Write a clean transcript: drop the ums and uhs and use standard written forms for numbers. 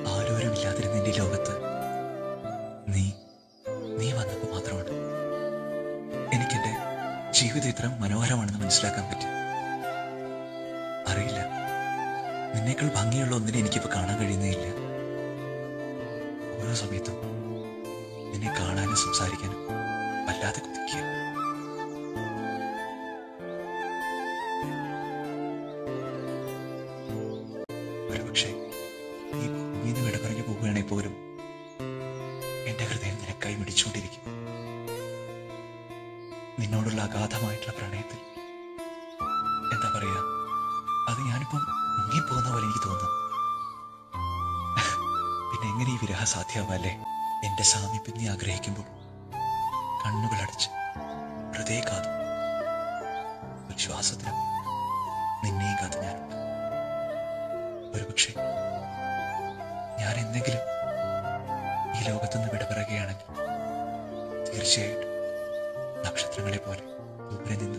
ആരോരുമില്ലാതിരുന്ന എന്റെ ലോകത്ത് നീ നീ വന്നപ്പോൾ മാത്രമാണ് എനിക്കെന്റെ ജീവിതം ഇത്ര മനോഹരമാണെന്ന് മനസ്സിലാക്കാൻ പറ്റും. അറിയില്ല, നിന്നേക്കാൾ ഭംഗിയുള്ള ഒന്നിനെ എനിക്കിപ്പോ കാണാൻ കഴിയുന്നേയില്ല. ഓരോ സമയത്തും നിന്നെ കാണാനും സംസാരിക്കാനും വല്ലാതെ കൊതിക്കുക. ഒരുപക്ഷെ ഈ ഭൂമിന്ന് വിട പറഞ്ഞു പോവുകയാണെങ്കിൽ പോലും എന്റെ ഹൃദയം നിനക്കായി മിടിച്ചുകൊണ്ടിരിക്കും. നിന്നോടുള്ള അഗാധമായിട്ടുള്ള പ്രണയത്തിൽ എന്താ പറയാ, അത് ഞാനിപ്പം മുങ്ങിപ്പോകുന്ന പോലെ എനിക്ക് തോന്നുന്നു. പിന്നെ എങ്ങനെ ഈ വിരഹ സാധ്യമാവല്ലേ? എന്റെ സാമീപ്യം നീ ആഗ്രഹിക്കുമ്പോൾ കണ്ണുകളടച്ച് ഹൃദയം കാതും ഒരു ശ്വാസത്തിനും നിന്നെയും കാത്തു ഞാനുണ്ട്. ഒരുപക്ഷെ ഞാൻ എന്തെങ്കിലും ഈ ലോകത്തുനിന്ന് വിട പറയുകയാണെങ്കിൽ തീർച്ചയായിട്ടും നക്ഷത്രങ്ങളെ പോലെ ദൂരെ നിന്ന്